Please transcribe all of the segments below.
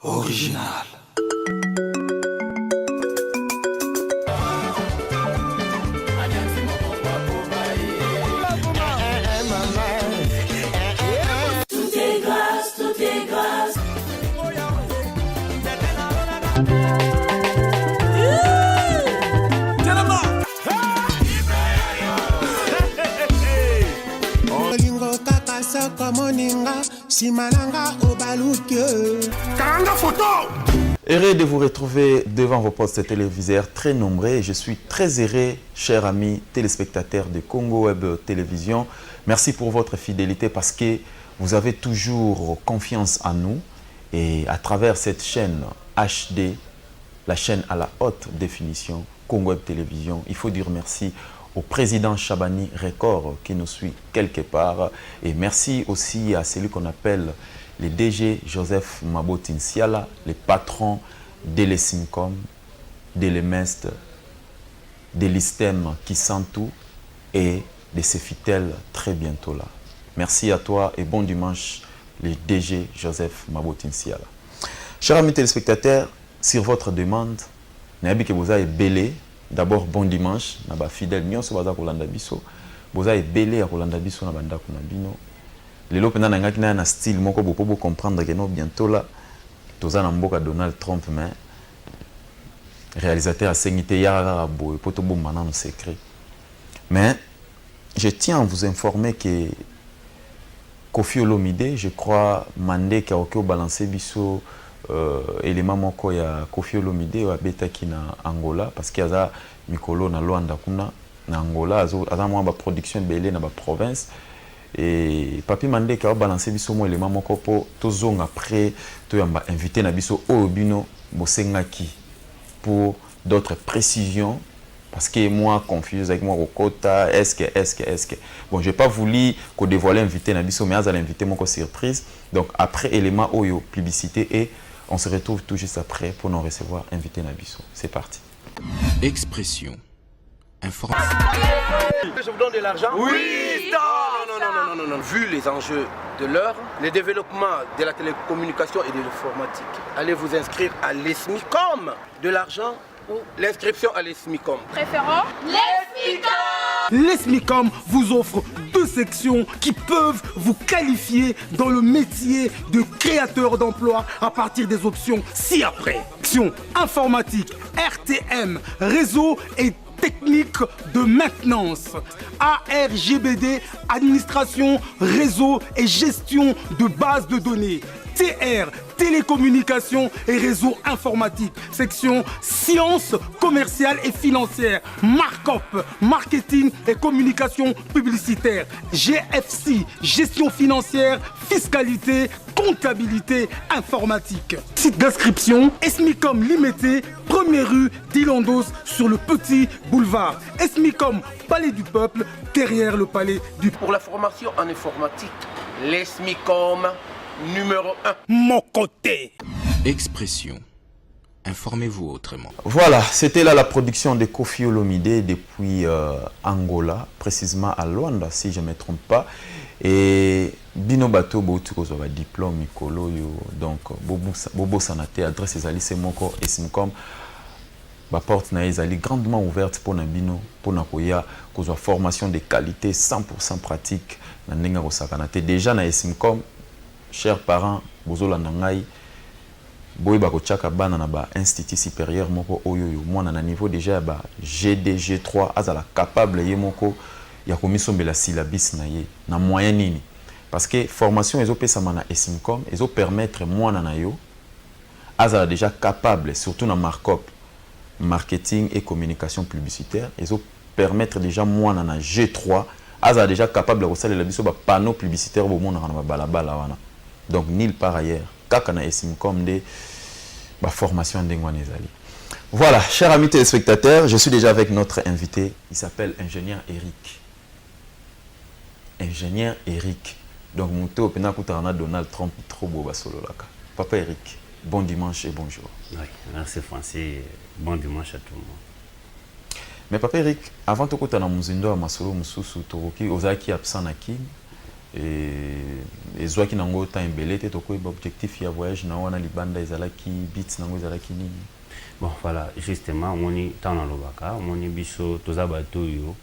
Original. Tout est grâce, tout est grâce. Olingo kaka soko moninga simalanga obaluke Karanga photo. Heureux de vous retrouver devant vos postes téléviseurs très nombreux. Et je suis très heureux, chers amis téléspectateurs de Congo Web Télévision. Merci pour votre fidélité parce que vous avez toujours confiance en nous. Et à travers cette chaîne HD, la chaîne à la haute définition, Congo Web Télévision, il faut dire merci au président Chabani Record qui nous suit quelque part. Et merci aussi à celui qu'on appelle le DG Joseph Mabotinsiala, le patron de l'ESIMCOM, de l'EMEST, de l'ISTEM qui sent tout et de Cefitel très bientôt là. Merci à toi et bon dimanche, le DG Joseph Mabotinsiala. Chers amis téléspectateurs, sur votre demande, Nabi que vous avez belé. D'abord, bon dimanche, naba fidèle nyonso baza kolanda biso. Boza ebele ya kolanda biso na banda kuna bino. Lelo pena na ngaki na style moko bopo comprendre que no bientôt là toza na mboka Donald Trump mais réalisateur a sengité ya boy poto bomba na no secret. Mais je tiens à vous informer que Koffi Olomide, je crois mandé ka okyo balancer biso élément moko ya Koffi Olomide wa betaki na Angola parce qu'il y a mikolo na Luanda kuna na Angola aza mwa ba production belé na ba province et papi mandé ka balancer biso mo élément moko po tozonga après to yamba invité na biso obino bosengaki pour d'autres précisions parce que moi confuse avec moi au quota est-ce que bon j'ai pas voulu qu'on dévoile invité na biso mais à l'invité mon surprise donc après élément oyo publicité et on se retrouve tout juste après pour nous recevoir invité Nabiso. C'est parti. Expression. Information. Je vous donne de l'argent? Oui! Non. Vu les enjeux de l'heure, le développement de la télécommunication et de l'informatique, allez vous inscrire à l'ESMICOM. De l'argent ou l'inscription à l'ESMICOM? Préférons l'ESMICOM. L'ESMICOM vous offre deux sections qui peuvent vous qualifier dans le métier de créateur d'emploi à partir des options ci-après. Section informatique, RTM, réseau et technique de maintenance, ARGBD, administration, réseau et gestion de bases de données, TR, télécommunications et réseaux informatiques, section sciences commerciales et financières, markup, marketing et communication publicitaire, GFC, gestion financière, fiscalité, comptabilité informatique. Site d'inscription, Esmicom Limité, 1er rue d'Ilandos sur le Petit Boulevard. Esmicom, Palais du Peuple, derrière le Palais du Peuple. Pour la formation en informatique, l'ESMICOM numéro 1. Mon côté. Expression. Informez-vous autrement. Voilà, c'était là la production de Koffi Olomide depuis Angola, précisément à Luanda si je ne me trompe pas. Et Bino Bato Boutu Kozoba diplôme Mikolo yo donc Bobo Sanate adresse ezali c'est moko Esmicom ba porte na ezali grandement ouverte pour na bino pour na koya kozwa formation de qualité 100% pratique na ndenga kosakana te déjà na Esmicom chers parents bozolanda ngai boy ba kochaka bana na ba institut supérieur moko oyo yo mwana na niveau déjà ba GD G3 azala capable ye moko ya komisombela syllabus na ye na moyen nini parce que formation ezo pesama na Esmicom ezo permettre mwana na yo azala déjà capable surtout na markup marketing et communication publicitaire ezo permettre déjà mwana na G3 azala déjà capable de salela biso ba panneau publicitaire bo mona na balabala wana donc nulle part ailleurs kaka na Esmicom de ba formation ndengwana ezali. Voilà, chers amis téléspectateurs, je suis déjà avec notre invité, il s'appelle ingénieur Eric. Ingénieur Eric. Donc, mon pena kutarana Donald Trump trop beau basololaka. Papa Eric, bon dimanche et bonjour. Oui, merci Francis. Bon dimanche à tout le monde. Mais Papa Eric, avant de kutana muzindo wa masolo mususu toroki ozaki absent na kin et zwa ki nango temps embelé te to ko objectif ya voyage na wana libanda ezalaki bits nango ezalaki nini. Bon voilà, justement on est dans le lobaka, on est biso toza bato yo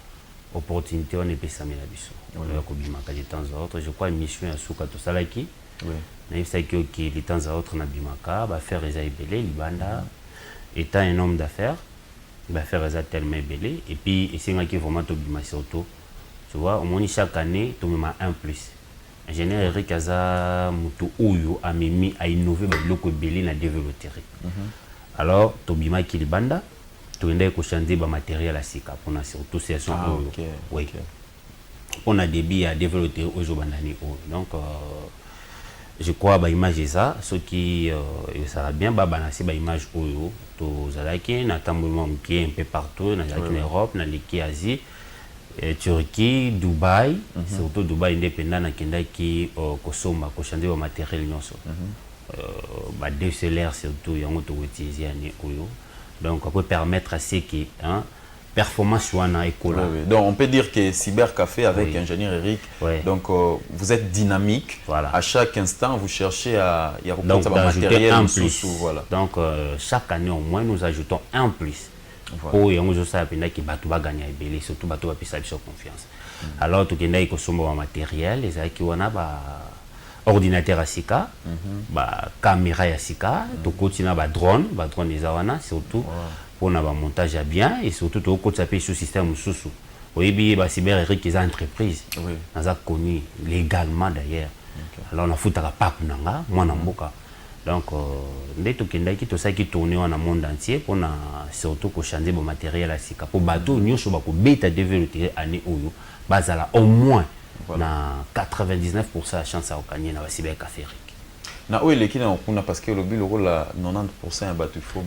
opportunité on est pesami la biso. On va kobimaka de temps à autre, je crois mission ya suka to salaki. Oui. Na ça que de temps à autre na bimaka ba faire eza ebelé libanda étant un homme d'affaires, ba faire eza tellement ebelé et puis essayer qui vraiment to bima surtout. Tu vois, on chaque année, tu mets un plus. Ingénieur Eric Aza Mutu Oyo a mis à innover le loco belé na développer. Alors, tu bima kilibanda, tu endais ko changer ba matériel à sika pour na surtout c'est son Oyo. Oui. On a des billes à développer au bandani Oyo. Donc je crois ba image ça, ce qui ça va bien ba banasi ba image Oyo, to zalaki na tambolement pied un peu partout na Europe, na liki Asie. Turquie, Dubaï, surtout Dubaï indépendant na kenda ki kosomba ko changer au matériel nyonso. Ba DSLR surtout yango to utiliser ani oyo. Donc on peut permettre à ce qui performance wana école. Donc on peut dire que Cybercafé avec ingénieur Eric, donc vous êtes dynamique. Voilà. À chaque instant vous cherchez à y avoir matériel un plus. Voilà. Donc chaque année au moins nous ajoutons un plus. Pour yango zo sa penda ki bato ba gagner ebele surtout bato ba pisa biso confiance. Alors to kenda iko somba matériel les aki wana ba ordinateur asika, ba caméra asika, to kotina ba drone eza wana surtout pour na ba montage à bien et surtout to ko tsape sous système mususu. Oyebi ba Cyber Eric les entreprises. Naza connu légalement d'ailleurs. Alors on a foutaka pa kunanga mwana mboka. Donc, dès que ça qui tourne dans le monde entier, pour surtout changer le matériel à Sika. Pour bateau, nous sommes bêta développer année où au moins 99% de chance à gagner dans le Cybercafé. Na où est le parce que le but le la 90% bateau il faut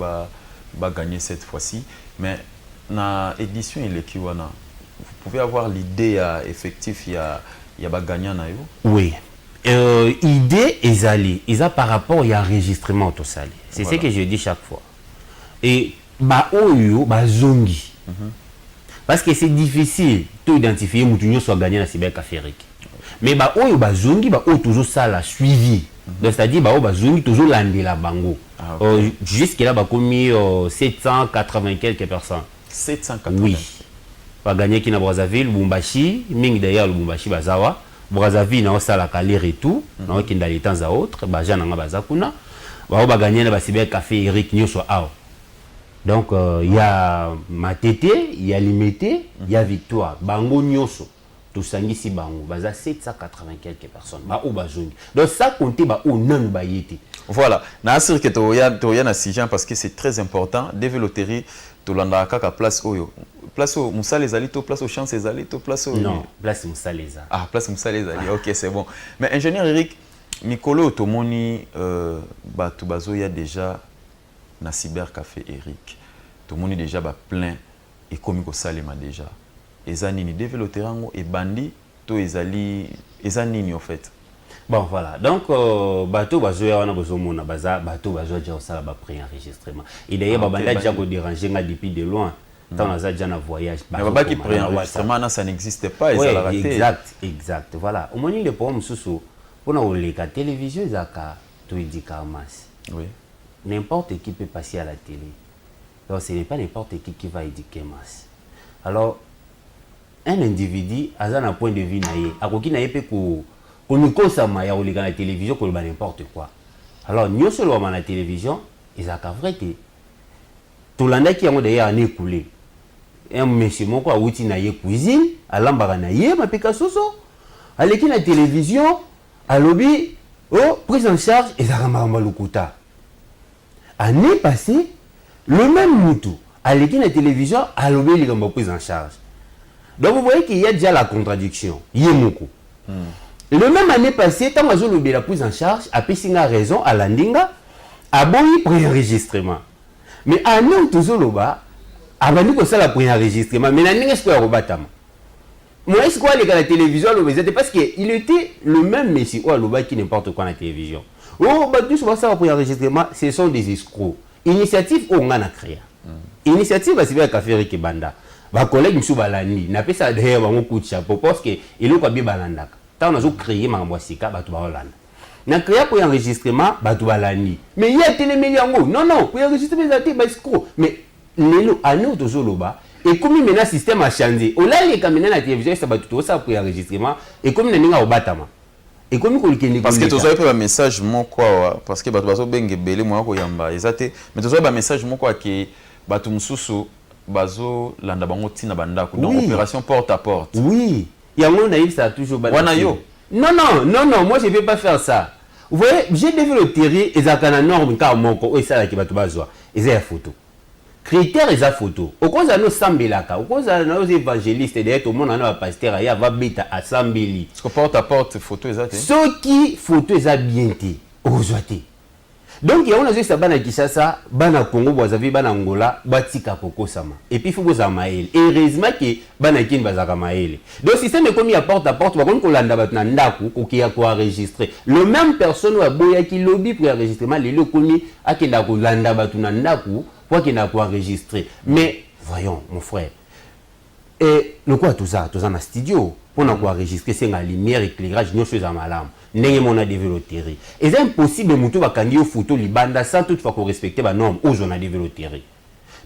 gagner cette fois-ci. Mais na édition il est vous pouvez avoir l'idée effective il y a gagnant na yo. Oui. Idée ils a par rapport à enregistrement au sali. C'est ce que je dis chaque fois. Et ba oyo ba zongi. Parce que c'est difficile de identifier mutunyo soit gagné dans Cybercafé Eric. Mais ba oyo ba zongi ba o toujours ça la suivi. Donc c'est-à-dire ba o ba zongi toujours landela bango. Jusqu'à là ba commis 780 quelques personnes. 780. Oui. Ba gagné qui na Brazzaville, Lubumbashi, mingi d'ailleurs Lubumbashi bazawa. Brazzaville na osala kaler et tout na qui dans les temps à autres ba jana nga bazakuna ba gagner na ba Cybercafé Eric nyoso ao. Donc il y a Matete, il y a Limité, il y a Victoire, bango nyoso to sangisi bango baza 780 quelques personnes ba o bazongi. Donc ça compter ba o nan ba yete. Voilà, na asir que to ya na sijan parce que c'est très important développer to landa kaka place oyo. Place au Moussa les Alito, place au champ les Alito, place au... Non, place Moussa les Alito. Ah, place Moussa les Alito, ok, c'est bon. Mais ingénieur Eric, Mikolo Tomoni, Batubazo, il y a déjà na Cybercafé Eric. Tomoni déjà plein et comme au Salema déjà. Ezanini développerango et bandi, to ezanini en fait. Bon voilà, donc bateau bazo ya wana bozo mona baza bateau bazo déjà au sala ba pré-enregistrement. Et d'ailleurs babanda déjà ko déranger nga depuis de loin. Tant on a déjà un voyage. Mais qui pré-enregistrement ça n'existe pas. Oui, exact. Voilà. Au moment le problème sous pour la télévision zaka to éducamas. Oui. N'importe qui peut passer à la télé. Donc ce n'est pas n'importe qui va éduquer masse. Alors un individu a un point de vue naïe. A koki naïe peut ko nous consommer ya olika la télévision ko ba n'importe quoi. Alors nous seulement à la télévision, ils a vrai que tout l'année qui a d'ailleurs année écoulée. Un monsieur mon quoi outil na ye cuisine alambara na ye mapeka soso aleki na télévision à lobby oh prise en charge et ça ramamba lukuta année passée le même moutou aleki na télévision à lobby les gamba prise en charge. Donc vous voyez qu'il y a déjà la contradiction yemoko. Le même année passée tant mazo lobby la prise en charge a pisinga raison à landinga a boyi pré-enregistrement. Mais année toujours loba avant de ça la première enregistrement mais n'est-ce quoi rebatama moi est-ce quoi les gars la télévision le parce que il était le même monsieur ou loba qui n'importe quoi la télévision oh bah tout ça la première enregistrement ce sont des escrocs initiative on a créé initiative va Cybercafé Eric Banda ba collègue monsieur balandi n'a pas ça derrière ba coup de chapeau parce que il est pas bien balandaka tant nazo créer makambo sika bato ba Hollande na créer pour enregistrement bato balani mais il y a téléméli yango non pour enregistrer les articles ba escroc mais lelo ano tozoloba et comme maintenant système a changé au là les caméras na télévision ça bato to ça pour enregistrement et comme ninga obatama et comme parce que tu as un message mon quoi parce que bato bazo benge belé moi ko yamba ezate mais tu as un message mon quoi que bato mususu bazo landa bango tina bandako donc opération porte à porte oui yango na ça toujours wana yo non moi je vais pas faire ça vous voyez j'ai développé et ça kana norme car moko et ça la ki bato bazwa et ça photo critère et ça photo au cause no sambelaka au cause no évangéliste derrière tout le monde na pasteur ya va beta à sambeli parce que porte à porte photo ezate ce qui photo eza bien té ozwate donc il y a une chose bana Kinshasa bana Congo Brazzaville bana Angola batika kokosama et puis faut boza maele heureusement que bana kin bazaka maele donc système est comme il porte à porte ba kon kolanda batna ndaku kokia ko enregistrer le même personne wa boya ki lobby pour enregistrement lelo komi akenda kolanda batuna ndaku pour qu'il n'a pas enregistré. Mais voyons, mon frère, et le quoi tout ça dans studio pour n'a pas enregistrer, c'est la lumière, éclairage, nous sommes à malam. N'est mon a développé. Et c'est impossible de va candidater photo libanda sans toutefois qu'on respecte les normes où on a développé.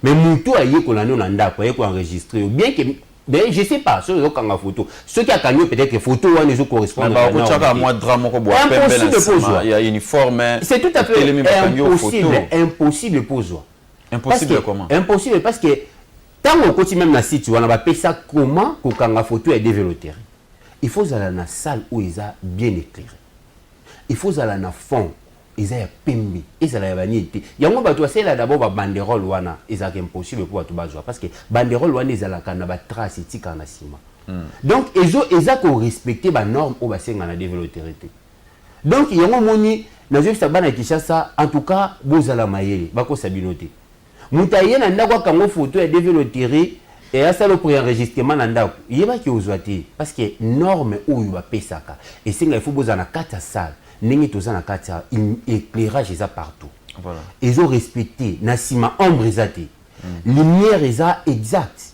Mais mutu a yé qu'on a non anda pour enregistrer ou bien que mais je sais pas ceux qui ont photo ceux qui a gagné peut-être que photo ou ne correspondent pas il y a uniforme c'est tout à fait impossible pour toi. Impossible comment? Impossible parce que tant on continue même la site, on va payer ça comment que quand la photo est développée. Il faut aller dans la salle où ils sont bien éclairés. Il faut aller dans le fond, ils sont pembe, ils sont vanité. Il y a un bateau c'est là d'abord banderole wana, ils sont impossible pour tout bateau parce que banderole wana ils sont là quand na trace éthique en ciment. Donc ils ont respecter les normes au bassin on a développé. Donc il y a un moni na je sais bana Kinshasa en tout cas bozala mayele bako sabinote. Mutaye na ndako kango photo ya développé et à ça le pour enregistrement na ndako yeba ki ozwati parce que norme oyo ba pesaka et singa il faut bozana kata salle ningi tozana kata éclairage ça partout voilà ils ont respecté na sima ombre ezate lumière eza exact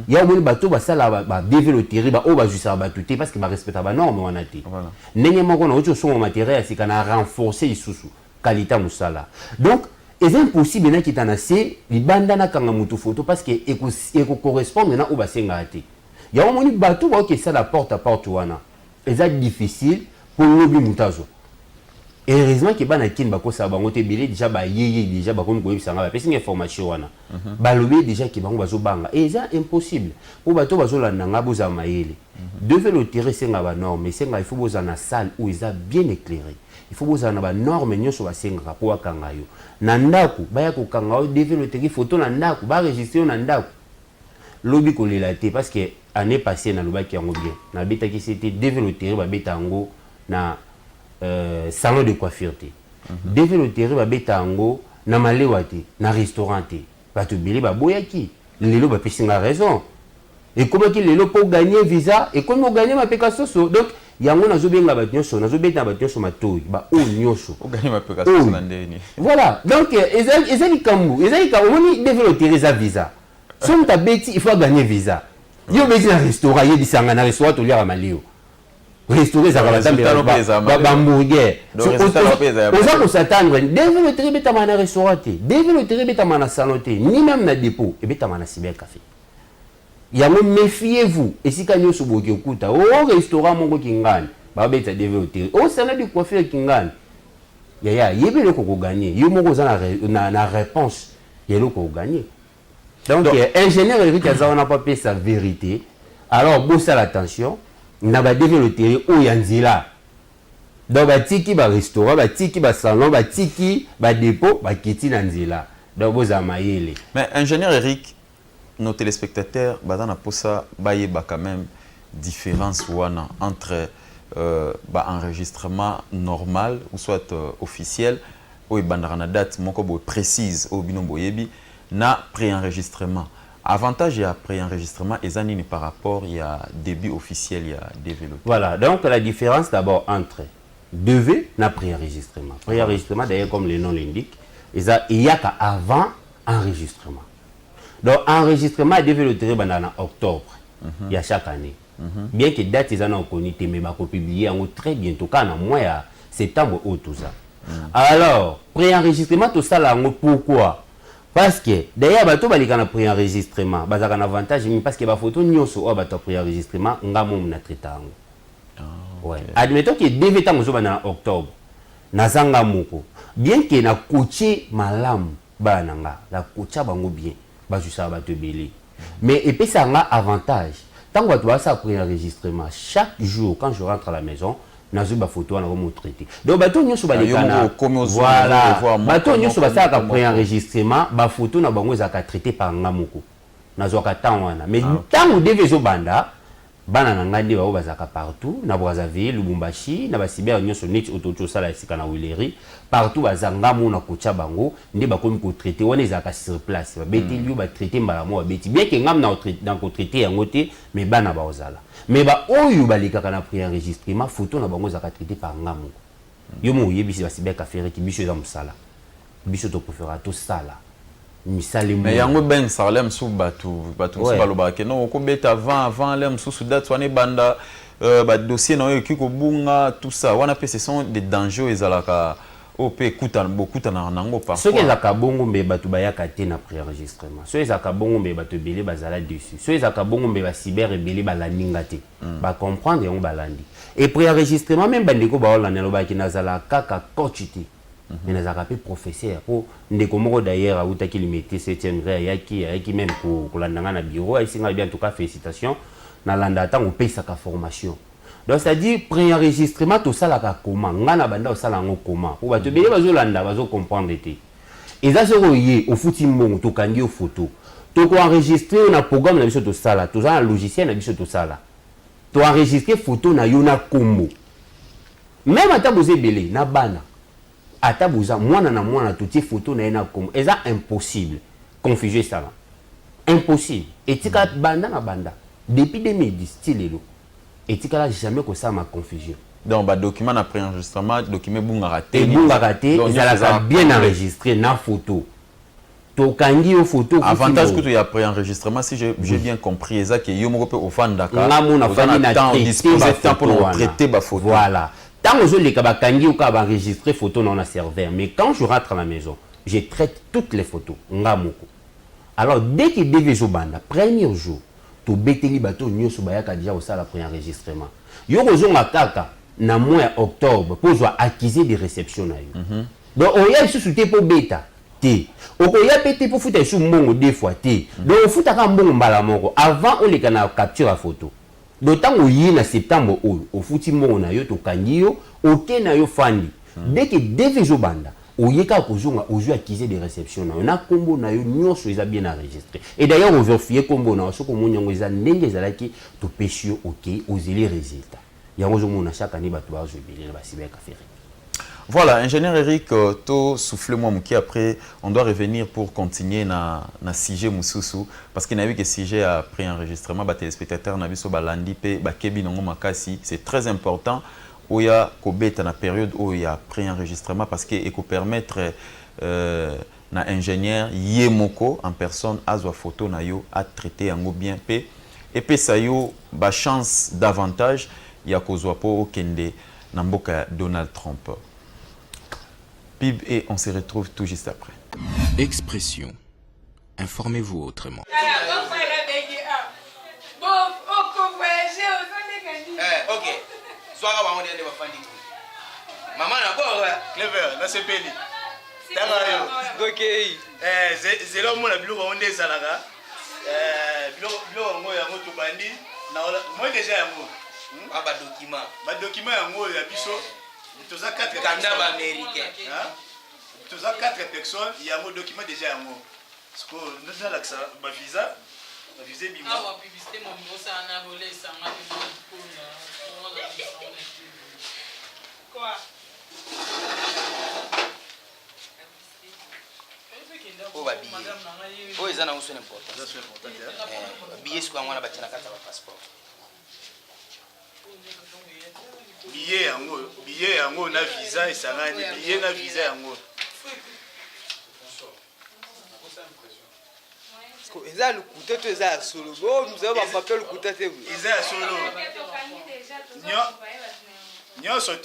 ya woni bato ba sala ba développer ba o ba juste ba tout parce que ba respecta ba norme wana te voilà ningi moko na ocho son matériel c'est kana renforcer isusu qualité musala donc c'est impossible na kitana c'est libanda na kanga mutu photo parce que eko correspond na oba senga ate ya omoni bato ba ok ça la porte à porte wana c'est difficile pour lobi mutazo et heureusement que bana kin ba ko sa bango te belé déjà ba yeye déjà ba komi ko yebisanga ba pesi information wana ba lobi déjà ki bango bazo banga et c'est impossible pour bato bazo la nanga boza mayele devait le tirer senga ba norme mais senga il faut boza na salle où ils a bien éclairé. Il faut que vous ayez norme nyonso basenga po akanga yo na ndaku baya ko kanga yo développer photo na ndaku ba enregistrer na ndaku lobi ko lelate parce que année passée na lobaki yango bien na beta ki c'était développer ba beta yango na salon de coiffure te développer ba beta yango na malewa te na restaurant te ba to bili ba boyaki lelo ba pesinga raison et comment qu'il lelo pour gagner visa et comment gagner ma pekasoso donc yango nazobenga batyonso nazobeta batyonso matoyi ba o nyonso ogani mapeka na ndeni voilà donc ezali kambu oni développer sa visa so mutabeti il faut gagner visa yo beti na restaurant yebisanga na restaurant to lia malio restaurant za ba hamburger oza ko s'attendre développer beta na restaurant développer beta na salon ni même na dépôt et beta na cyber café. Yango méfiez-vous et si kanyo soboki okuta au restaurant mongo kingani ba beta développer au salon de coiffure kingani ya yebele ko gagner yo moko za na réponse yelo ko gagner donc ingénieur Eric Aza on a pas payé sa vérité alors bossa l'attention na ba développer o yanzila donc ba tiki ba restaurant ba tiki ba salon ba tiki ba dépôt ba kiti na nzila donc boza mayele mais ingénieur Eric nos téléspectateurs badana posa bayeba quand même différence wana entre enregistrement normal ou soit officiel ou bandana date moko bo précise au binombo yebi na pré-enregistrement avantage ya pré-enregistrement ezanini par rapport il y a début officiel il y a développé voilà donc la différence d'abord entre DV na pré-enregistrement d'ailleurs comme le nom l'indique il y a avant enregistrement. Donc, enregistrement est développé en octobre, il y a chaque année. Bien que date ils en connu, mais va publier très bientôt, quand en mois à septembre ou tout ça. Alors, préenregistrement, tout ça là, pourquoi? Parce que d'ailleurs, bateau bali kana préenregistrement, bazaka un avantage, parce que ba photo nyonso o bateau préenregistrement, nga mo na traiter. Ouais. Admettons que devait temps en octobre, nazanga moko. Bien que na coaché malam bananga, la coacha bango bien, ba juste ba te belé. Mais et puis ça a avantage. Tant que tu vas ça préenregistrement, chaque jour quand je rentre à la maison, nazo ba photo na mo traiter. Donc bateau nyonso ba lekana. Voilà. Bateau nyonso ba ça ka préenregistrement, ba photo na bango za ka traiter par ngamoko. Nazo ka tangwana. Mais tant ou devait zo banda bana ngandi ba bazaka partout na Brazzaville, Lubumbashi, na basiber nyonso net ototo sala esika na Wileri, partout bazanga mo na kocha bango, nde ba komi ko traiter wana ezaka sur place. Ba beti liyo ba traiter mbala mo ba beti. Bien que ngam na ko traiter yango te, mais bana ba ozala. Mais ba oyo balikaka na préenregistrement photo na bango zaka traiter par ngamo. Yo mo yebisi basiber ka faire ki biso za musala. Biso to préféra to sala. Mais yango ben Salem sous batu baloba ke non ko beta avant lem sous date wane banda ba dossier na yo kiko bunga tout ça wana pe ce sont des dangers ezalaka op kuta na nango parfois ceux qui ezaka bongo mbe batu bayaka te na préenregistrement ceux ezaka bongo mbe batu belé bazala dessus ceux ezaka bongo mbe ba cyber belé balaninga te ba comprendre yango balandi et préenregistrement même bandeko ba olana lo ba ki nazala kaka coachité. Mais nous avons professeur pour ndeko moko d'ailleurs autaki limité 7e grade yaki même pour landanga na bureau ici en tout cas félicitations na landa tant on paye sa formation donc c'est à dire préenregistrement tout ça la comment ngana banda ça la comment pour ba te belé bazo landa bazo comprendre té et ça c'est royé au fouti mbongo to kangi au photo to ko enregistrer na programme na biso to sala to ça logiciel na biso to sala to enregistrer photo na yo na kombo même ata bozé belé na bana atabuza mwana na mwana tuti photo na ena comme eza impossible confuser ça là impossible etika banda na banda depuis 2010 stilelo etika là jamais que ça ma confusion donc ba document na préenregistrement document bunga raté ça bien enregistré na photo to kangi yo photo avantage que tu y a préenregistrement si j'ai bien compris eza que yo moko pe ofandaka na mona fami na temps disposer temps pour traiter ba photo voilà. Tant que je les kabakangi ou enregistrer photos dans la serveur, mais quand je rentre à la maison, je traite toutes les photos. Ngamoko. Alors dès que devait banda, premier jour, to beteli bato nyoso bayaka déjà au sala préenregistrement. Yo rozo kaka na mois octobre pour acquiser des réceptions na yo. Donc on y a sous pour bêta. T. Okoya pété pour foutre sous mbongo deux fois T. Donc on fout à mbongo mbala moko avant on les kana capture la photo. D'autant que en septembre au fouti mo na yo to kangi yo oke na yo fandi dès que devait zo banda oyeka kozonga ozu acquiser des réceptions na yo na kombo na yo nyonso eza bien enregistré et d'ailleurs on vérifie kombo na so ko monyango eza ndenge ezalaki to pesio oke ozeli résultat yango zo mona chaque année bato bazo belé ba cyber ka faire. Voilà, ingénieur Eric, to souffle-moi mouki après, on doit revenir pour continuer na sujet Moussoussou parce qu'il y a vu que sujet a pris enregistrement, ba téléspectateurs na biso balandi pe ba kebi nongo makasi, c'est très important où il y a kobeta na période où il y a pris enregistrement parce que et ko permettre na ingénieur yemoko en personne azwa photo na yo a traiter yango bien pe et pe ça yo ba chance davantage ya kozwa po okende na mboka Donald Trump. PIB et on se retrouve tout juste après. Expression. Informez-vous autrement. Ok. Sois là, on est maman d'abord, Clever, là c'est Peli. Ok. C'est là où on a vu on est Salaga. Moi, tout bandi. Moi déjà, moi. Ba document, moi, la biso. Tous les 4 personnes, il y a un document déjà à moi. Parce que nous avons l'accès à ma visa. Ma visa est bimba. Quoi? Oh, bah, billet. Oh, ils en ont aussi important. Billet, c'est quoi, moi, la bâtisse, la carte, la passeport. Billet yango na visa esangani billet na visa yango eza lokuta to eza ya solo bo nous avons bapapie lokuta te eza ya solo nyonso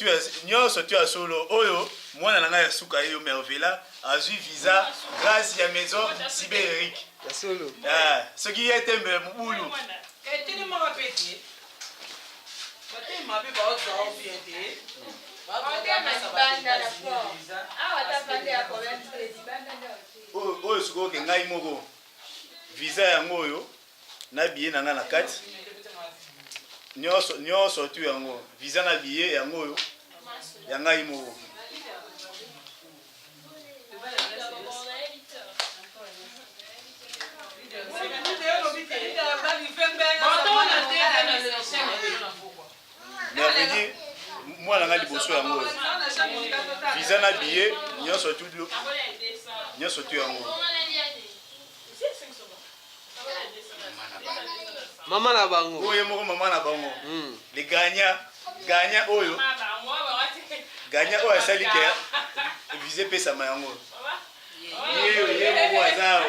tu ya solo oyo mwana na ngai ya suka yo mervela azwi visa grâce ya maison Sibérique ya solo soki ye tembe mobulu oyo sikoke ngai moko visa yango oyo na billet na ngai na kati nyonso tu yango visa na billet yango oyo ya ngai moko mercredi mwana ngai liboso yango oyo visa na billet nyonso tu yango mama na bango oyo moko mama na bango le gagna oyo asali ke vise pesama yango ye moko azawa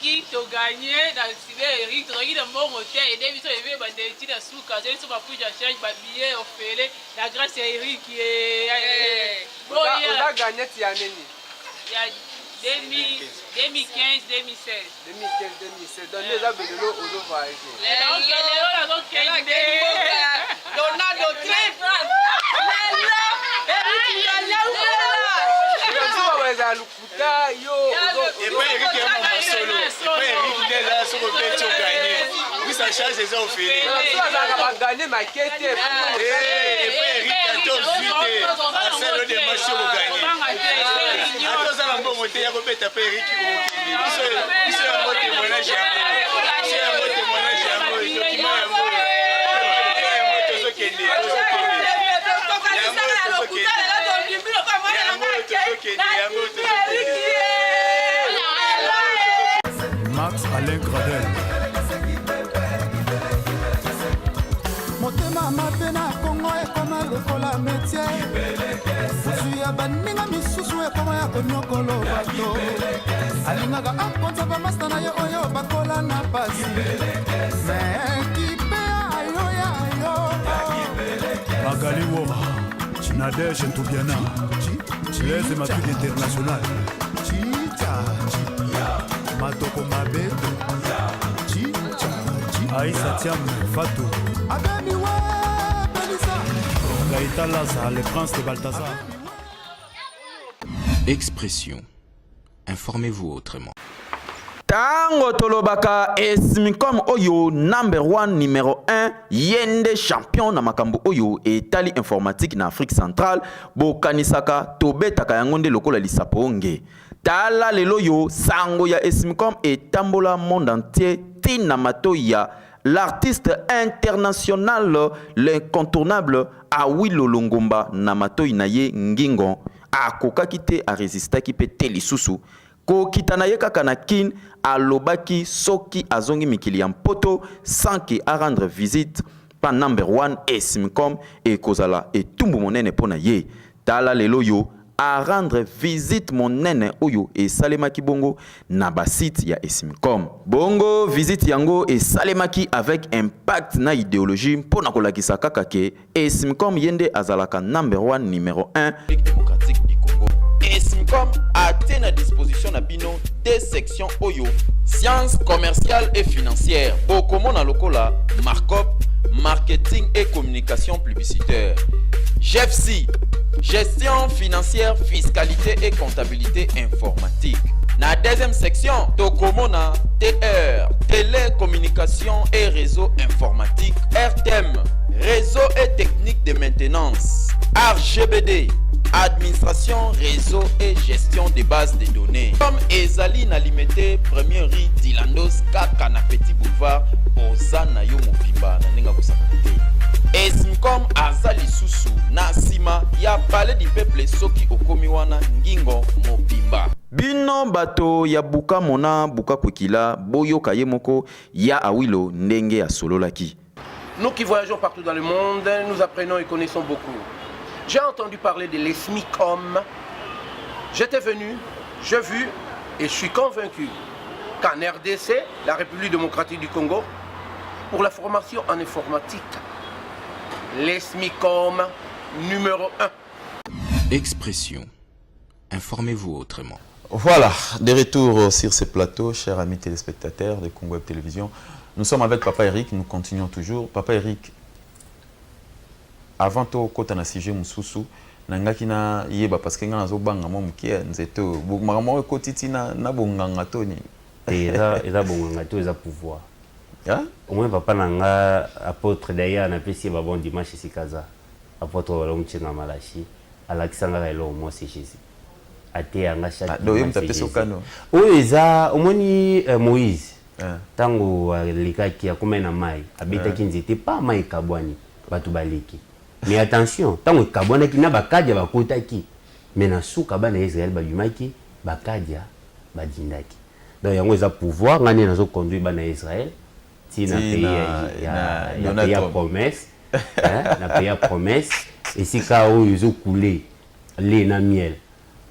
qui to gagné dans Sibérique to gagné dans bon hôtel et des vitres élevé bah des titres sous cas j'ai sur ma pouille change bah billet offert la grâce à Eric qui est bon on a gagné ti année il y a 2015 2016 donc les a belelo ozo va ici Ronaldo très lukuta yo et pas Eric est mon solo et pas Eric déjà sur le petit gagné oui ça change les offres ça va gagner ma quête et pas Eric a tout vite à celle de match au gagné attends ça va monter il y a peut être pas Eric qui c'est un témoignage c'est un témoignage document Max Alain Gradel motema mabe na Kongo ekoma lokola métier ozwi ya baninga misusu ekoma ya konyokolo bato alingaka akonza bamasta na ye oyo bakola na pasi me kipe ayo Magali Woma Nadège Ntoubiana Blaise Matuidi International Matoko Mabeto Aïssa Thiam Fatou Gaïta Laza, le prince de Balthazar. Expression. Informez-vous autrement. Tango tolobaka Esmicom oyo number 1 numéro 1 yende champion na makambo oyo etali informatique na Afrique centrale bokanisaka tobetaka yango nde lokola lisaponge tala lelo yo sango ya Esmicom etambola monde entier tina matoya l'artiste international l'incontournable Awilo Longomba na matoyi na ye ngingo akokaki te a resistaki pe te lisusu ko kitana ye kaka na kin alobaki soki azongi mikili ya mpoto sans ki a rendre visite pa number 1 Esmicom e kozala etumbu monene pona ye tala lelo yo a rendre visite monene oyo e salemaki bongo na basite ya Esmicom bongo visite yango e salemaki avec impact na idéologie mpona kolakisa kaka ke Esmicom yende azalaka number 1 numéro 1 démocratique du Congo. Esmicom a tenu à disposition na bino des sections oyo sciences commerciales et financières bokomona lokola markup marketing et communication publicitaire GFC gestion financière fiscalité et comptabilité informatique na deuxième section tokomona TR télécommunication et réseau informatique RTM réseau et technique de maintenance RGBD administration, réseau et gestion des bases de données. Comme Ezali na limité, premier riz, Dilandos, Kaka na Petit Boulevard, Ozana yo mobimba na nenga kusakate. Esmicom azali susu na sima ya palais du peuple soki okomiwana ngingo mobimba. Bino bato ya buka mona buka kwikila boyo kayemoko ya Awilo ndenge ya sololaki. Nous qui voyageons partout dans le monde, nous apprenons et connaissons beaucoup. J'ai entendu parler de l'ESMICOM. J'étais venu, j'ai vu et je suis convaincu qu'en RDC, la République démocratique du Congo, pour la formation en informatique, l'ESMICOM numéro 1. Expression. Informez-vous autrement. Voilà, de retour sur ce plateau, chers amis téléspectateurs de Congo Web Télévision. Nous sommes avec Papa Eric, nous continuons toujours. Papa Eric, avant tout, quand on a sujet Moussoussou, nangaki na yeba parce que ngana zo banga mo mukia nzeto makamoko kotiti na bonganga toni eza bonganga to eza pouvoir hein au moins papa nanga apôtre d'ailleurs na pesi ba bon dimanche ici kaza apôtre wala mchenga malashi alakisanga elo mo c'est Jésus ate anga chaque do yem tapesi okano o eza omoni Moïse tango likaki akomena mai abitaki nzete pa mai kabwani batu baleki. Mais attention, tant que Kabwana qui n'a pas kadia ba kotaki, mais na souka ba na Israël ba yumaki ba kadia ba dindaki. Donc yango za pouvoir ngani na zo conduire ba na Israël, ti na pays ya promesse, na pays ya promesse et si ka o yuzo couler lait na miel.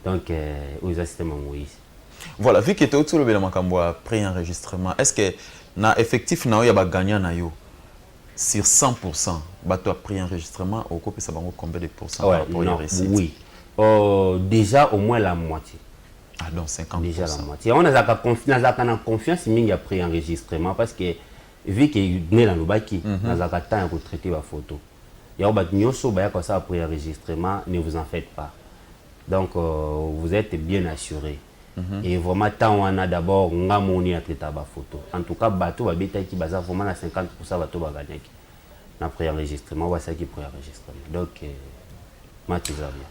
Donc o za système Moïse. Voilà, vu que tu as le makambo pré-enregistrement, est-ce que na effectif na ya ba gagnant na yo sur 100%, bateau a pris enregistrement, au coup, ça va combien de pourcents par rapport à récit? Oui, déjà au moins la moitié. Ah, donc 50%. Déjà la moitié. On a confiance il y a pris enregistrement parce que vu que nous dans le baki, nous avons temps de traiter la photo. Il y a des ça pris enregistrement, ne vous en faites pas. Donc vous êtes bien assurés. Et vraiment, tant on a d'abord, on a monnaie à traiter la photo. En tout cas, bateau va bêter qui base vraiment à 50% bateau va gagner. Après enregistrement, on va ça qui pour enregistrement. Donc,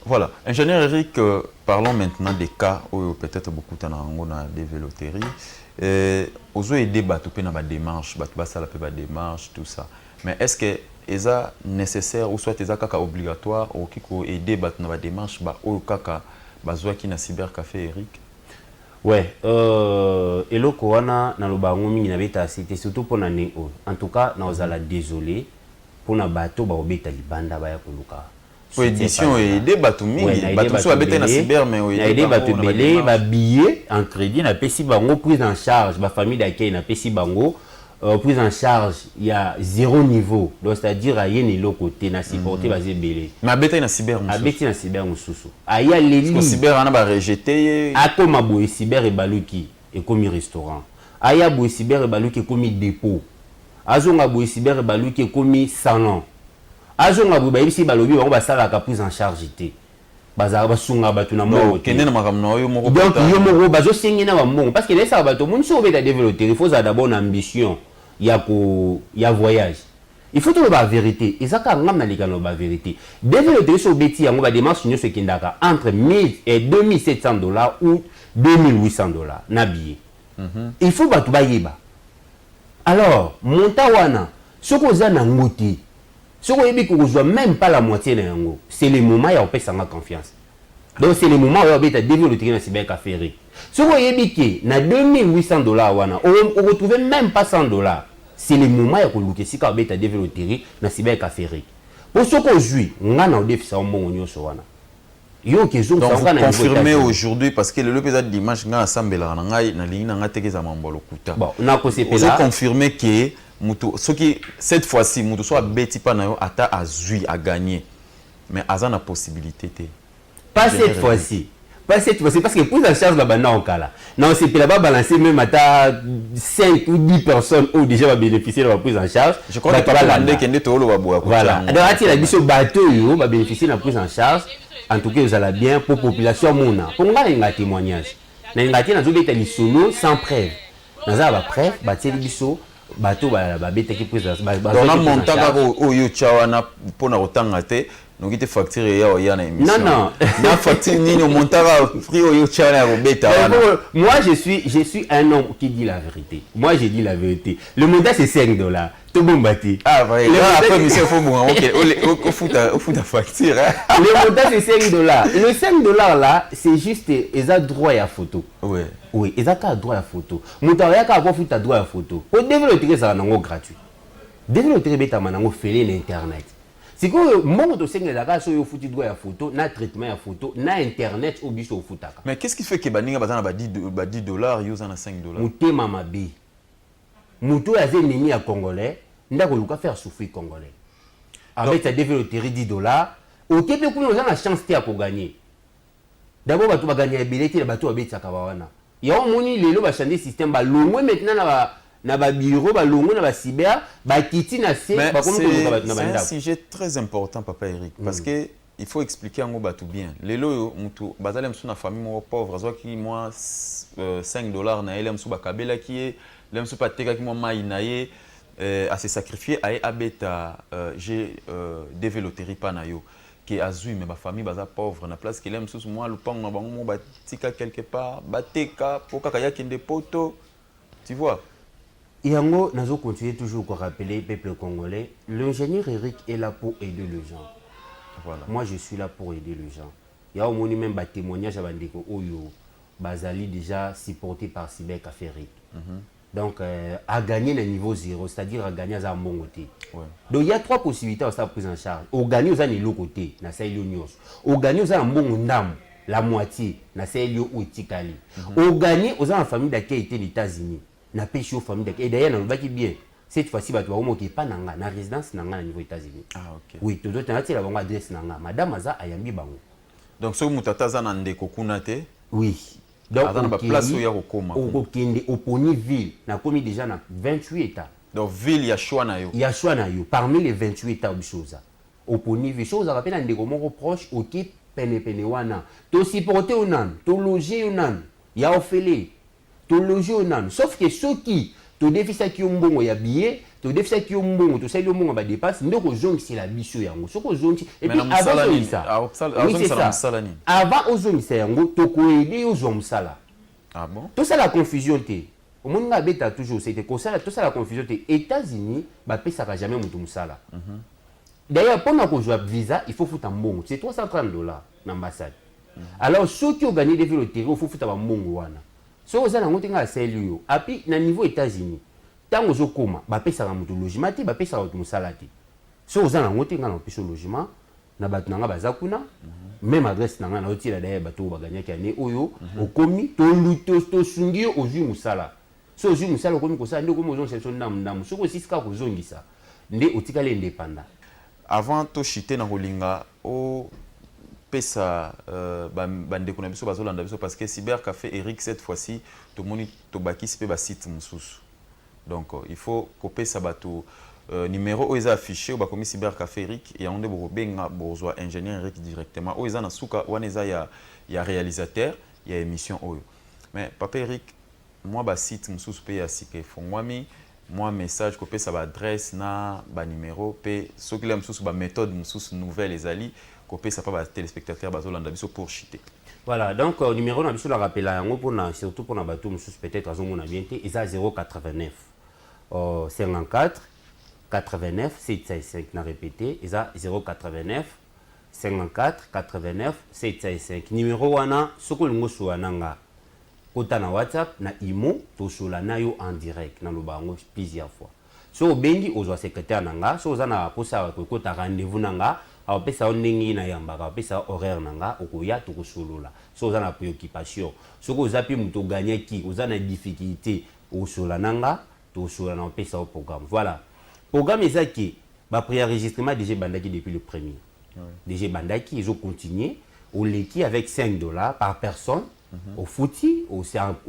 voilà. Ingénieur Eric, parlons maintenant des cas où peut-être beaucoup de gens ont des véloteries. Aux aider bateau dans la démarche, bateau ça la démarche, tout ça. Mais est-ce que c'est nécessaire ou soit c'est obligatoire ou qui peut aider bateau dans la démarche, ou kaka bazoa qui na cybercafé Eric? Ouais, et le corona na lobango mingi na beta cité surtout pour l'année en tout cas na ozala désolé pour na bateau ba obeta libanda ba ya koluka. Pour édition et des bateaux mingi bateau so abeta na cyber mais oui des bateaux belé ba billet en crédit na pesi bango prise en charge ba famille d'accueil na pesi bango prise en charge il y a 0 niveau donc c'est-à-dire ayé le côté na supporter ba zebelé mais abeta na cyber mususu abeta na cyber mususu aya leli cyber ana ba rejeter akoma boye cyber e baluki et comme restaurant aya boye cyber e baluki comme dépôt azonga boye cyber e baluki comme salon azonga boye ba ibisi balobi ba ba sala ka prise en charge té bazara basunga batu na mo kende na makamno yo moko donc yo moko bazo sengena ba mbongo parce que les ça bato mun so beta développer il faut d'abord une ambition ya voyage. Il faut trouver la vérité. Et ça, quand on a la vérité, développer sur bêtis, on va démarcher ce qui est entre 1000 et 2700 $ ou 2800 $. N'habillé. Il faut battre baïba. Alors, montawana, ce qu'on a dans ngoti, ce qu'on a qu'on même pas la moitié de l'ango, c'est le moment où on peut s'en confiance. Donc c'est le moment où on peut développer dans cybercafé. Ce qu'on a dit na 2800 $, on retrouve même pas 100 $. C'est le moment où on si on développer dans cybercafé. Pour ce qu'on joue, on a un défi au monde donc vous confirmez aujourd'hui parce que le président dimanche nga assemblée na ngai na lingi na tekeza mambolo kuta. Bon, on a confirmé que ce qui cette fois-ci mutu soit beti pa na yo ata azui a gagner. Mais azan a possibilité té. Pas cette fois-ci. Pas cette fois-ci parce que pour la charge là-bas non kala. Non, c'est là-bas balancer même à 5 ou 10 personnes ou déjà va bénéficier de la prise en charge. Je crois que pas demander kende to lo baboa. Voilà. Donc ati la biso bateau yo va bénéficier de la prise en charge. En tout cas, vous allez bien pour la population mona. Pour moi, il y a un témoignage. Il y a un témoignage solo sans preuve. Il y a une preuve, il y a un bateau, qui prise en charge. Donc, on a monté au Yochawana pour nous retenir. Nous avons facturé une émission. Non. Nous avons facturé prix au Yochawana. Moi, je suis un homme qui dit la vérité. Moi, j'ai dit la vérité. Le montant, c'est 5 $. Tout bon bâti. Ah, vrai. Après, monsieur, il faut la facture. Le montant, c'est 5 $. Le 5 $ là, c'est juste, ils ont droit à la photo. Oui, ils ont droit à la photo. Moutaria ka avoir foutu droit à la photo. Pour développer ça, c'est gratuit. Développer bêta manango faire l'internet. C'est que mon dossier est là, sur le droit à photo, na traitement à photo, na internet au biso foutaka. Mais qu'est-ce qui fait que Baninga bazana ba $10, ils ont $5? Mouté mamabi. Moutou a zé nemi à Congolais, n'a pas faire souffrir Congolais. Avec sa développerie $10, au Québec, on a la chance de gagner. D'abord, tu vas gagner un billet, tu vas gagner un billet. Il y a un moni, les lots va changer le système, bah l'ongwe maintenant na ba bureau, bah l'ongwe na ba cyber, bah kiti na c'est un sujet très important, papa Eric, parce que il faut expliquer en gros tout bien. Les lots, on bazalem sous na famille moi pauvre, soit qui moi $5 na elem sous ba kabela qui est, l'em sous pas teka qui moi maïnaye à se sacrifier à abeta j'ai développé pas na yo. Qui azui mais ma famille baza pauvre na place que l'aime sous moi le pang na bango batika quelque part bateka pour kaya kinde poto tu vois. Et en gros, nous continuer toujours à rappeler peuple congolais, l'ingénieur Eric est là pour aider les gens. Voilà. Moi je suis là pour aider les gens. Il y a au moins même des témoignages à Bandeko Oyo Bazali déjà supporté par Cyber Café Eric. Donc à gagner le niveau 0, c'est-à-dire à gagner à un bon côté. Ouais. Donc il y a 3 possibilités à sa prise en charge. Au gagner aux années côté, na saïli nyos. Au gagner aux un bon ndam, la moitié, na saïli ou tikali. Au gagner aux en famille d'accueil était les États-Unis, na pêché aux familles d'accueil. Et d'ailleurs on va qui bien. Cette fois-ci bah tu vas au qui pas nanga, na résidence nanga au niveau États-Unis. Ah OK. Oui, tout d'autres na la bonne adresse nanga. Madame Aza ayambi bango. Donc ce mutataza na ndeko kunate. Oui. Donc on place où il y a au coma. Au Kende, au Pony ville, na commis déjà na 28 États. Donc ville ya choix na yo. Ya choix na yo parmi les 28 États de choses. Au Pony ville chose rappelle un ndeko moko proche au qui pene wana. To supporter onan, to loger onan. Ya ofele. To loger onan. Sauf que ceux qui to déficit qui mbongo ya billet, to déficit qui mbongo, to sali mbongo ba dépasse, ndeko zongi c'est la biso yango. Soko zongi et puis avant ça. Oui, c'est ça. Avant ozongi c'est yango to ko aider aux hommes sala. Ah bon? Tout ça la confusion té. Au monde a bêta toujours c'était comme ça tout ça la confusion té. États-Unis ba pesa ka jamais mutu musala. D'ailleurs pendant qu'on joue visa, il faut foutre un mbongo. C'est $330 l'ambassade. Alors ceux qui ont gagné des vélos il faut foutre un mbongo wana. So za na ngotenga selu yo. Api na niveau États-Unis. Tango zo koma ba pesa ka mutu logement té ba pesa ka mutu musala té. So za na ngotenga na pesa logement na batu nanga bazakuna. Même adresse nanga na otila d'ailleurs bato ba gagner ki ane oyo au komi to sungi au ju musala. So ju musala komi ko sa ndeko mo zo section ndam so ko siska ko zongisa. Nde otikale indépendant. Avant to chiter na kolinga o pesa bandeko na biso bazolanda biso parce que Cyber Café Eric cette fois-ci to moni to bakisi pe ba site mususu. Donc il faut ko pesa bato numéro oza affiché ba komi Cyber Café Eric et onde bo benga bozwa ingénieur Eric directement oza na suka waneza ya réalisateur ya émission oyo. Mais papa Eric moi ba site mususu pe ya sike fongwami moi message ko pesa ba adresse na ba numéro pe soki la mususu ba méthode mususu nouvelle ezali ko pesa pa ba téléspectateur bazolanda biso pour chiter. Voilà, donc numéro na biso la rappel yango pour na surtout pour na bateau mususu peut-être azomona bien té eza 089 54 89 755 na répété eza 089 54 89 755 numéro wana soko lingo suwananga kota na WhatsApp na imo to sola na yo en direct na lobango plusieurs fois so bengi ozwa secrétaire nanga so ozana posa ko kota rendez-vous nanga a pesa ndenge na yambaka pesa horaire nanga okoya to kosolola so ozana préoccupation soko ozapi muto gagner ki ozana difficulté o sola nanga to sola na pesa au programme. Voilà. Programme ezaki ba préenregistrement déjà bandaki depuis le premier. Déjà bandaki ils ont continué au leki avec $5 par personne. Au fouti au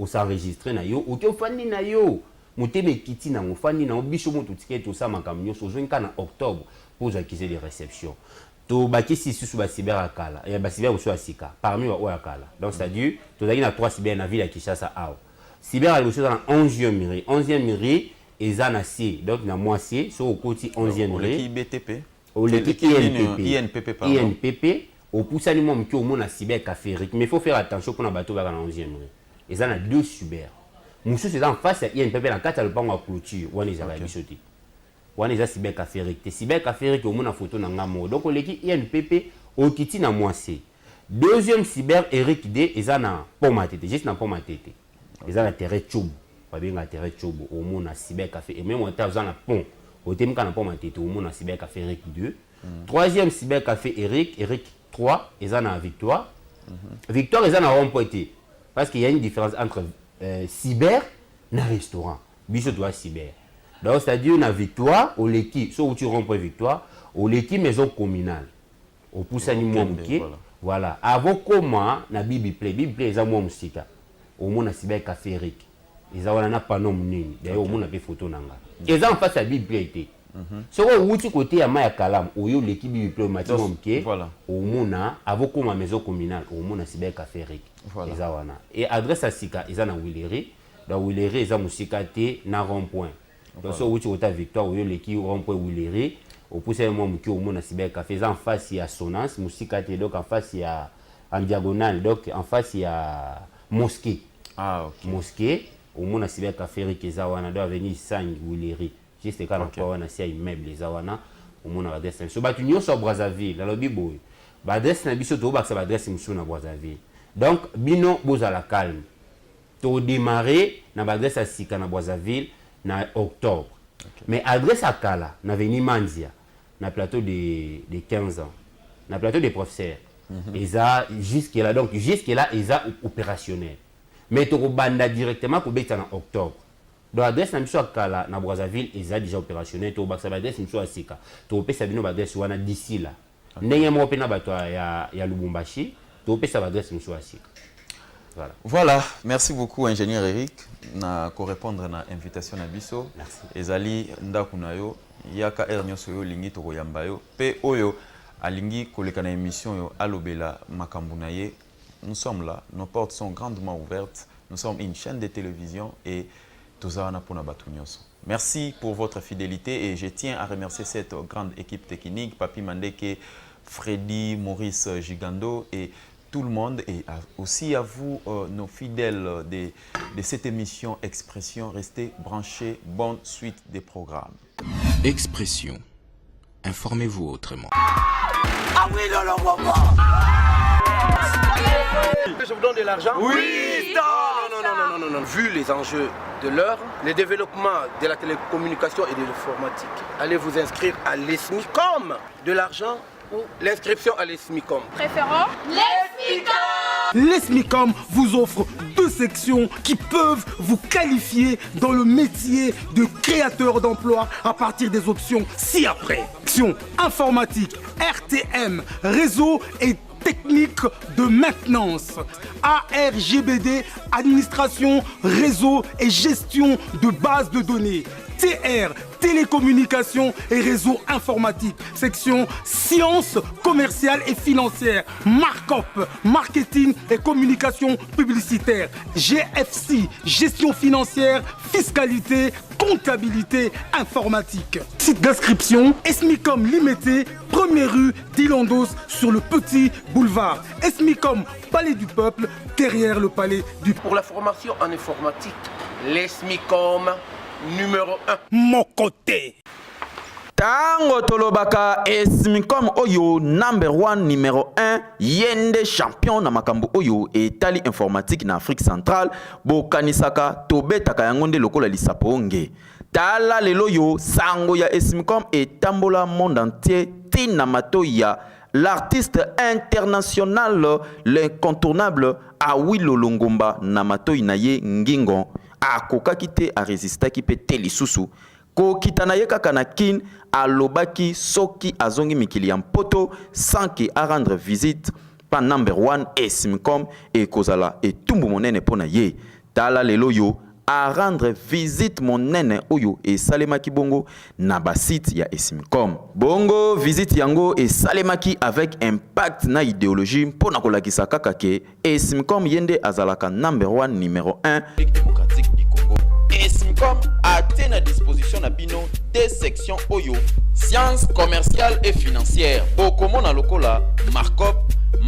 s'enregistrer na yo au fandi na yo muteme kiti na mofandi na biso moto ticket to sa makamnyo so zonka na octobre pour acquérir les réceptions. To bakisi susu ba cyber akala ya ba cyber so asika parmi wa akala. Donc c'est à dire to zaki na 3 cyber na ville ya Kinshasa ao. Cyber a reçu dans 11e mairie. 11e mairie ezana C. Donc na moitié so au côté 11e mairie. BTP. Au l'équipe INPP pardon. INPP au poussani mom ki au mona Cyber Café Eric. Mais il faut faire attention pour na bateau va dans 11e mairie. Ezana 2 cyber. Musu c'est en face à INPP na 4 le pango clôture. Wana ezala bisoti. Wana eza Cyber Café Eric. Te Cyber Café Eric au mona photo na ngamo. Donc au l'équipe INPP au kiti na moitié. Deuxième cyber Eric D ezana pomatete. Juste na pomatete. Ezana terre chobu. Babenga terre chobu au mona Cyber Café et même on ta na pont. Au thème kana pomatete au mona Cyber Café Eric 2. Troisième cybercafé Eric 3, ils en ont Victoire. Victoire, ils en ont remporté. Parce qu'il y a une différence entre cyber et restaurant. Biso doit cyber. Donc, c'est-à-dire, on a Victoire, au l'équipe, soit où tu remportes Victoire, au l'équipe maison communale. Au Poussani Mouamouké. Voilà. Avant comment, na Bibi Play, ils ont Mouamoussika. Au monde, na cybercafé Eric. Ils ont pas nom nini. D'ailleurs, au monde, on a des photos. Ils ont face à Bibi Play. So wuti côté ya maya kalam oyo l'équipe diplomatique mke au mona avoko ma maison communale au mona cyber café Eric eza wana et adresse à sika eza na Willery dans Willery eza musika te na rond point donc so wuti côté Victoire oyo l'équipe rond point Willery au pousse moi mke au mona cyber café eza en face ya Sonance musika te donc en face ya en diagonale donc en face ya mosquée mosquée au mona cyber café Eric eza wana do avenue Sang Willery. Juste quand on a un immeuble, les awana, au monde à l'adresse. So, bah, tu n'y as pas Brazzaville, la lobby boy. Bah, adresse n'a biso to, bah, ça va adresse na Brazzaville. Donc, bino, boz à la calme. To démarrer, na adresse à Sika na Brazzaville, na octobre. Mais adresse à Kala, na veni Manzia, na plateau de 15 ans, na plateau des professeurs. Et ça, jusque-là, donc, jusque-là, ils ont opérationnel. Mais tu banda directement pour bêter en octobre. Donc l'adresse na Kala na Brazzaville est déjà opérationnel to baksa adresse à Sika to pesa bino adresse wana d'ici là ndenge mo pena bato ya Lubumbashi to pesa adresse à Sika. Voilà, merci beaucoup ingénieur Eric na ko répondre na invitation na biso. Ezali ndako na yo yaka ernyoso yo lingi to koyamba yo pe oyo alingi koleka na émission yo alobela makambu na ye. Nous sommes là, nos portes sont grandement ouvertes. Nous sommes une chaîne de télévision et merci pour votre fidélité et je tiens à remercier cette grande équipe technique, Papi Mandeke, Freddy, Maurice Gigando et tout le monde et aussi à vous, nos fidèles de cette émission Expression. Restez branchés, bonne suite des programmes. Expression. Informez-vous autrement. Ah oui, non, Je vous donne de l'argent? Oui, non. Vu les enjeux de l'heure, le développement de la télécommunication et de l'informatique, allez vous inscrire à l'ESMICOM. De l'argent ou l'inscription à l'ESMICOM? Préférons l'ESMICOM. L'ESMICOM vous offre 2 sections qui peuvent vous qualifier dans le métier de créateur d'emploi à partir des options ci-après. Section informatique, RTM, réseau et technique de maintenance, ARGBD, administration, réseau et gestion de bases de données, TR, télécommunications et réseaux informatiques, section sciences commerciales et financières, Markup, marketing et communication publicitaire, GFC, gestion financière, fiscalité, comptabilité informatique. Site d'inscription, Esmicom Limité, 1er rue d'Ilandos sur le Petit Boulevard. Esmicom, Palais du Peuple, derrière le Palais du Peuple. Pour la formation en informatique, l'Esmicom numéro 1. Mon côté. Tango tolobaka Esmicom oyo number 1 numéro 1 yende champion na makambo oyo etali informatique na Afrique centrale bokanisaka tobetaka yango nde lokola lisaponge tala lelo yo sango ya Esmicom etambola monde entier tina matoya l'artiste international l'incontournable Awilo Longomba na matoyi na ye ngingo akokaki te a resistaki pe te lisusu ko kitana ye kaka na kin alobaki soki azongi mikili ya mpoto sans ki a rendre visite pa number 1 Esmicom e kozala etumbu monene pona ye tala lelo yo a rendre visite monene oyo e salemaki bongo na basite ya Esmicom bongo visite yango e salemaki avec impact na idéologie mpona kolakisa kaka ke Esmicom yende azalaka number 1 numéro 1 démocratique du Congo. Esmicom a tenu à disposition na bino des sections oyo sciences commerciales et financières bokomona lokola Markup,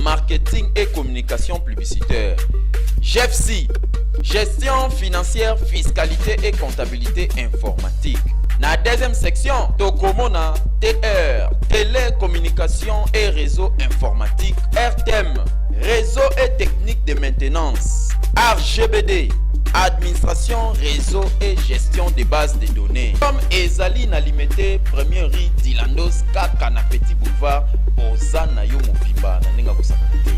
marketing et communication publicitaire, GFC, gestion financière, fiscalité et comptabilité informatique. Na deuxième section, tokomona TR, télécommunication et réseau informatique, RTM, réseau et technique de maintenance, RGBD, administration, réseau et gestion des bases de données. Comme ezali na limité, premier riz Dilandos kaka na petit boulevard, ozana yo mobimba na nenga kusakate.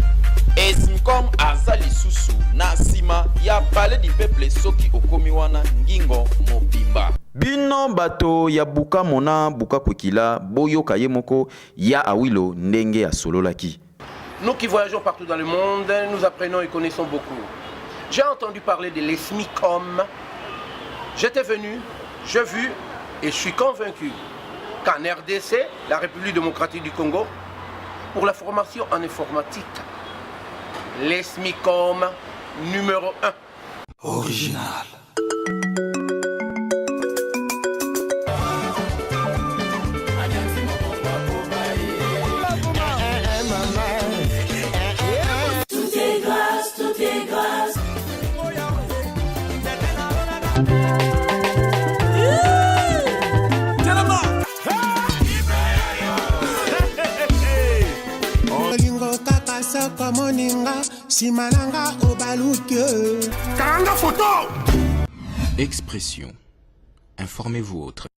Esmicom azali susu na sima ya palais du peuple soki okomi wana ngingo mobimba. Bino bato ya buka mona buka kwekila boyo kayemoko ya awilo ndenge ya sololaki. Nous qui voyageons partout dans le monde, nous apprenons et connaissons beaucoup. J'ai entendu parler de l'ESMICOM. J'étais venu, j'ai vu et je suis convaincu qu'en RDC, la République démocratique du Congo, pour la formation en informatique, l'ESMICOM numéro 1. Original. Expression. Informez-vous autrement.